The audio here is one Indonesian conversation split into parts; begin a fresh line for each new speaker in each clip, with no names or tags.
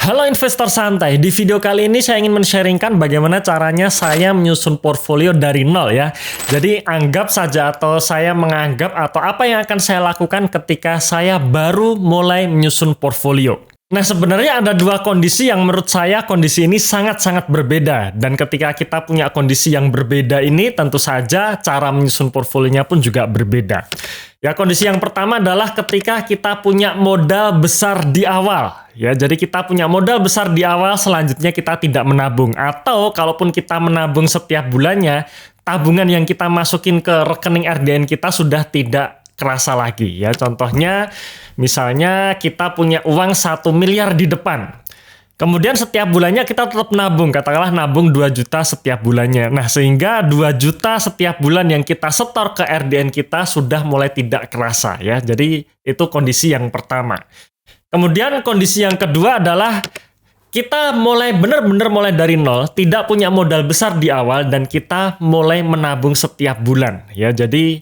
Halo investor santai, di video kali ini saya ingin men-sharingkan bagaimana caranya saya menyusun portfolio dari nol ya. Jadi anggap saja atau saya menganggap atau apa yang akan saya lakukan ketika saya baru mulai menyusun portfolio. Nah sebenarnya ada dua kondisi yang menurut saya kondisi ini sangat-sangat berbeda. Dan ketika kita punya kondisi yang berbeda ini tentu saja cara menyusun portfolionya pun juga berbeda. Ya, kondisi yang pertama adalah ketika kita punya modal besar di awal. Ya, jadi kita punya modal besar di awal, selanjutnya kita tidak menabung. Atau kalaupun kita menabung setiap bulannya, tabungan yang kita masukin ke rekening RDN kita sudah tidak kerasa lagi. Ya, contohnya misalnya kita punya uang 1 miliar di depan. Kemudian setiap bulannya kita tetap nabung, katakanlah nabung 2 juta setiap bulannya. Nah, sehingga 2 juta setiap bulan yang kita setor ke RDN kita sudah mulai tidak kerasa ya. Jadi itu kondisi yang pertama. Kemudian kondisi yang kedua adalah kita mulai benar-benar mulai dari nol, tidak punya modal besar di awal dan kita mulai menabung setiap bulan ya. Jadi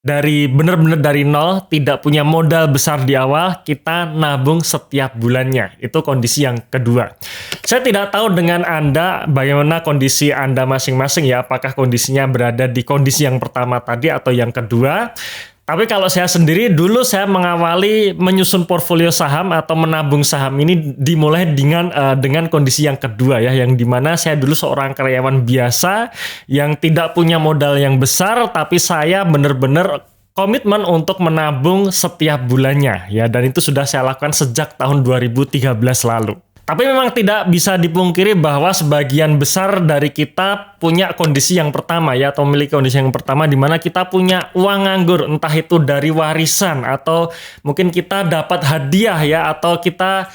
dari benar-benar dari nol, tidak punya modal besar di awal, kita nabung setiap bulannya. Itu kondisi yang kedua. Saya tidak tahu dengan Anda bagaimana kondisi Anda masing-masing ya, apakah kondisinya berada di kondisi yang pertama tadi atau yang kedua. Tapi kalau saya sendiri, dulu saya mengawali menyusun portfolio saham atau menabung saham ini dimulai dengan kondisi yang kedua ya, yang dimana saya dulu seorang karyawan biasa yang tidak punya modal yang besar, tapi saya benar-benar komitmen untuk menabung setiap bulannya ya, dan itu sudah saya lakukan sejak tahun 2013 lalu. Tapi memang tidak bisa dipungkiri bahwa sebagian besar dari kita punya kondisi yang pertama ya, atau memiliki kondisi yang pertama di mana kita punya uang nganggur, entah itu dari warisan atau mungkin kita dapat hadiah ya, atau kita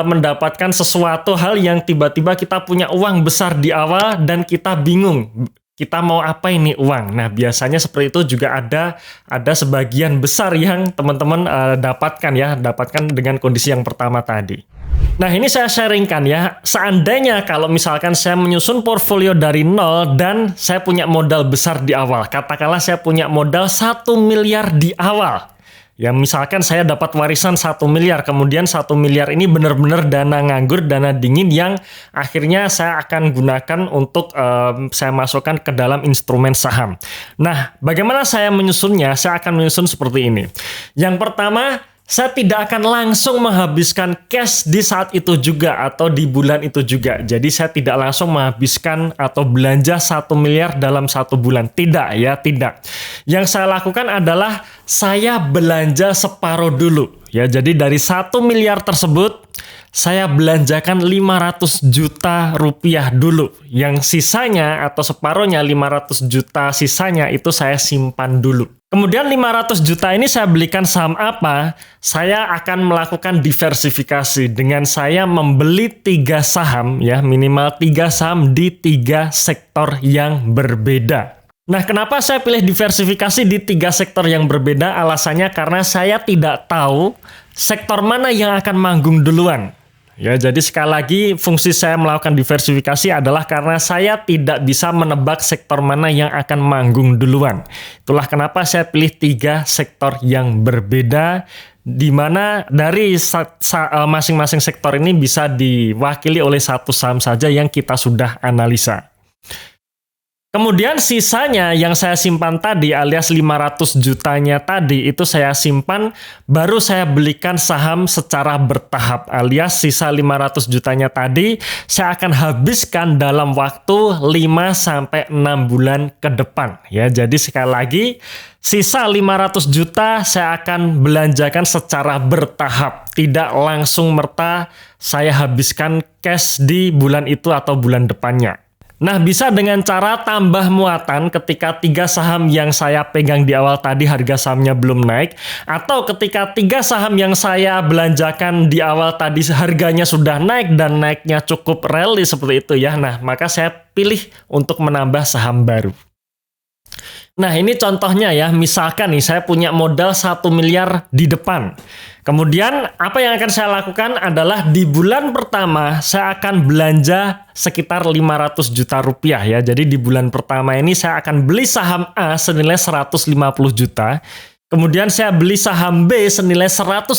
mendapatkan sesuatu hal yang tiba-tiba kita punya uang besar di awal dan kita bingung. Kita mau apa ini uang? Nah, biasanya seperti itu juga ada sebagian besar yang teman-teman dapatkan dengan kondisi yang pertama tadi. Nah, ini saya sharingkan ya, seandainya kalau misalkan saya menyusun portfolio dari nol dan saya punya modal besar di awal, katakanlah saya punya modal 1 miliar di awal. Ya, misalkan saya dapat warisan 1 miliar, kemudian 1 miliar ini benar-benar dana nganggur, dana dingin yang akhirnya saya akan gunakan untuk saya masukkan ke dalam instrumen saham. Nah, bagaimana saya menyusunnya? Saya akan menyusun seperti ini. Yang pertama, saya tidak akan langsung menghabiskan cash di saat itu juga atau di bulan itu juga. Jadi saya tidak langsung menghabiskan atau belanja 1 miliar dalam 1 bulan. Tidak ya, tidak. Yang saya lakukan adalah saya belanja separuh dulu. Ya, jadi dari 1 miliar tersebut saya belanjakan 500 juta rupiah dulu. Yang sisanya atau separuhnya 500 juta sisanya itu saya simpan dulu. Kemudian 500 juta ini saya belikan saham apa? Saya akan melakukan diversifikasi dengan saya membeli 3 saham ya, minimal 3 saham di 3 sektor yang berbeda. Nah, kenapa saya pilih diversifikasi di 3 sektor yang berbeda? Alasannya karena saya tidak tahu sektor mana yang akan manggung duluan. Ya, jadi sekali lagi fungsi saya melakukan diversifikasi adalah karena saya tidak bisa menebak sektor mana yang akan manggung duluan. Itulah kenapa saya pilih 3 sektor yang berbeda, di mana dari masing-masing sektor ini bisa diwakili oleh satu saham saja yang kita sudah analisa. Kemudian sisanya yang saya simpan tadi alias 500 jutanya tadi itu saya simpan, baru saya belikan saham secara bertahap alias sisa 500 jutanya tadi saya akan habiskan dalam waktu 5-6 bulan ke depan ya. Jadi sekali lagi sisa 500 juta saya akan belanjakan secara bertahap, tidak langsung merta saya habiskan cash di bulan itu atau bulan depannya. Nah, bisa dengan cara tambah muatan ketika 3 saham yang saya pegang di awal tadi harga sahamnya belum naik, atau ketika 3 saham yang saya belanjakan di awal tadi harganya sudah naik dan naiknya cukup rally seperti itu ya. Nah, maka saya pilih untuk menambah saham baru. Nah, ini contohnya ya, misalkan nih saya punya modal 1 miliar di depan. Kemudian apa yang akan saya lakukan adalah di bulan pertama saya akan belanja sekitar 500 juta rupiah ya. Jadi di bulan pertama ini saya akan beli saham A senilai 150 juta. Kemudian saya beli saham B senilai 150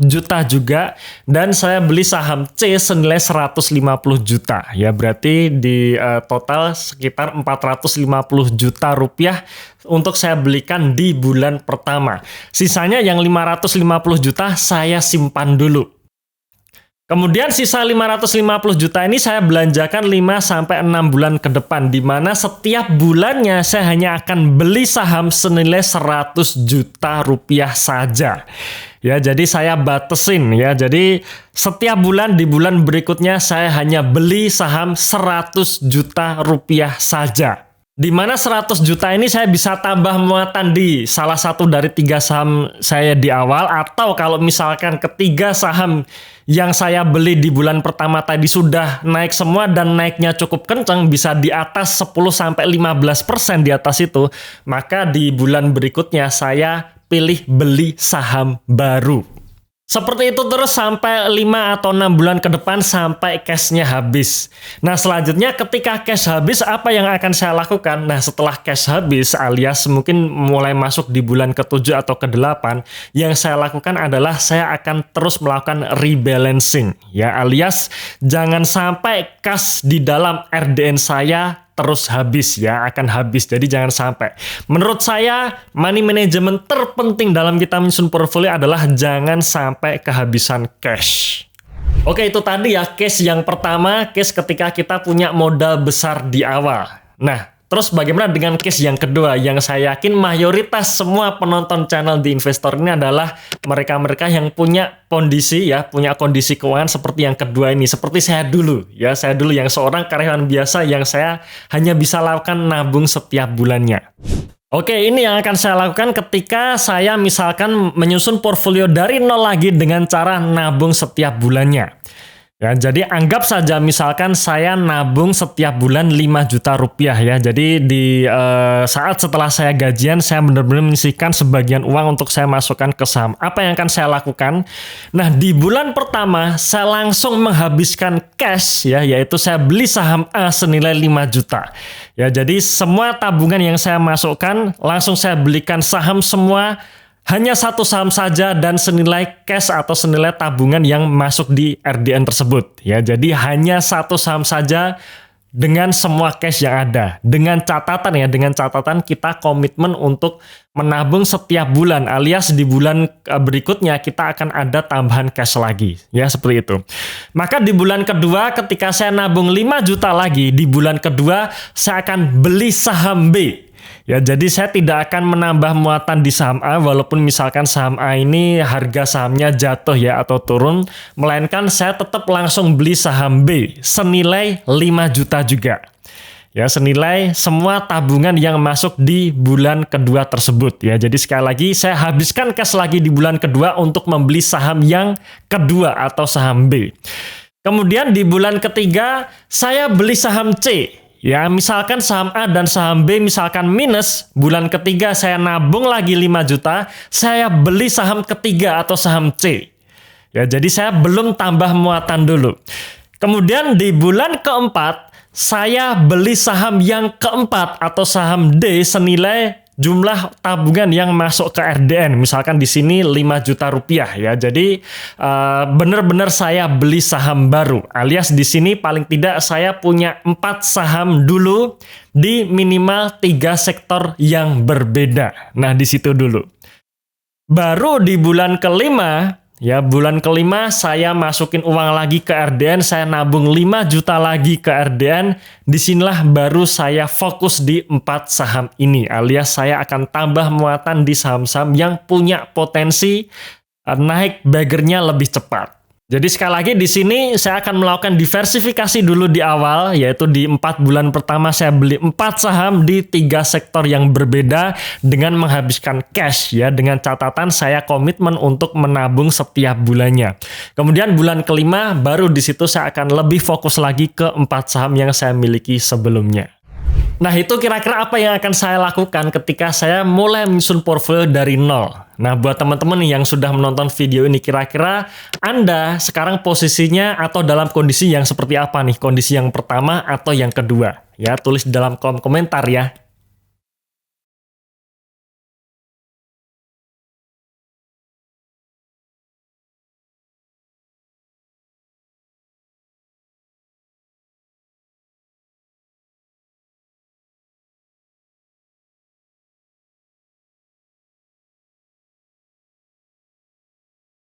juta juga. Dan saya beli saham C senilai 150 juta. Ya berarti di total sekitar 450 juta rupiah untuk saya belikan di bulan pertama. Sisanya yang 550 juta saya simpan dulu. Kemudian sisa 550 juta ini saya belanjakan 5-6 bulan ke depan, di mana setiap bulannya saya hanya akan beli saham senilai 100 juta rupiah saja. Ya, jadi saya batasin ya. Jadi setiap bulan di bulan berikutnya saya hanya beli saham 100 juta rupiah saja. Di mana 100 juta ini saya bisa tambah muatan di salah satu dari 3 saham saya di awal, atau kalau misalkan ketiga saham yang saya beli di bulan pertama tadi sudah naik semua dan naiknya cukup kencang, bisa di atas 10-15% di atas itu, maka di bulan berikutnya saya pilih beli saham baru. Seperti itu terus sampai 5 atau 6 bulan ke depan sampai cashnya habis. Nah selanjutnya ketika cash habis apa yang akan saya lakukan? Nah setelah cash habis alias mungkin mulai masuk di bulan ke-7 atau ke-8, yang saya lakukan adalah saya akan terus melakukan rebalancing. Ya alias jangan sampai cash di dalam RDN saya terus habis ya, akan habis. Jadi jangan sampai. Menurut saya, money management terpenting dalam kita menyusun portfolio adalah jangan sampai kehabisan cash. Oke, itu tadi ya case yang pertama, case ketika kita punya modal besar di awal. Nah, terus bagaimana dengan case yang kedua? Yang saya yakin mayoritas semua penonton channel di investor ini adalah mereka-mereka yang punya kondisi ya, punya kondisi keuangan seperti yang kedua ini. Seperti saya dulu ya, saya dulu yang seorang karyawan biasa yang saya hanya bisa lakukan nabung setiap bulannya. Oke, ini yang akan saya lakukan ketika saya misalkan menyusun portfolio dari nol lagi dengan cara nabung setiap bulannya. Ya, jadi anggap saja misalkan saya nabung setiap bulan 5 juta rupiah ya. Jadi di saat setelah saya gajian, saya benar-benar menyisihkan sebagian uang untuk saya masukkan ke saham. Apa yang akan saya lakukan? Nah, di bulan pertama saya langsung menghabiskan cash ya, yaitu saya beli saham A senilai 5 juta. Ya, jadi semua tabungan yang saya masukkan langsung saya belikan saham semua. Hanya satu saham saja dan senilai cash atau senilai tabungan yang masuk di RDN tersebut. Ya, jadi hanya satu saham saja dengan semua cash yang ada. Dengan catatan kita komitmen untuk menabung setiap bulan, alias di bulan berikutnya kita akan ada tambahan cash lagi. Ya, seperti itu. Maka di bulan kedua ketika saya nabung 5 juta lagi, di bulan kedua saya akan beli saham B. Ya, jadi saya tidak akan menambah muatan di saham A walaupun misalkan saham A ini harga sahamnya jatuh ya atau turun, melainkan saya tetap langsung beli saham B senilai 5 juta juga. Ya, senilai semua tabungan yang masuk di bulan kedua tersebut ya. Jadi sekali lagi saya habiskan cash lagi di bulan kedua untuk membeli saham yang kedua atau saham B. Kemudian di bulan ketiga saya beli saham C. Ya, misalkan saham A dan saham B misalkan minus, bulan ketiga saya nabung lagi 5 juta, saya beli saham ketiga atau saham C. Ya, jadi saya belum tambah muatan dulu. Kemudian di bulan keempat, saya beli saham yang keempat atau saham D senilai jumlah tabungan yang masuk ke RDN. Misalkan di sini 5 juta rupiah ya. Jadi benar-benar saya beli saham baru. Alias di sini paling tidak saya punya 4 saham dulu di minimal 3 sektor yang berbeda. Nah, di situ dulu. Baru di bulan kelima, ya bulan kelima saya masukin uang lagi ke RDN, saya nabung 5 juta lagi ke RDN. Disinilah baru saya fokus di 4 saham ini, alias saya akan tambah muatan di saham-saham yang punya potensi naik baggernya lebih cepat. Jadi sekali lagi di sini saya akan melakukan diversifikasi dulu di awal, yaitu di 4 bulan pertama saya beli 4 saham di 3 sektor yang berbeda dengan menghabiskan cash ya, dengan catatan saya komitmen untuk menabung setiap bulannya. Kemudian bulan kelima baru di situ saya akan lebih fokus lagi ke 4 saham yang saya miliki sebelumnya. Nah, itu kira-kira apa yang akan saya lakukan ketika saya mulai menyusun portfolio dari nol. Nah, buat teman-teman yang sudah menonton video ini, kira-kira Anda sekarang posisinya atau dalam kondisi yang seperti apa nih? Kondisi yang pertama atau yang kedua? Ya, tulis di dalam kolom komentar ya.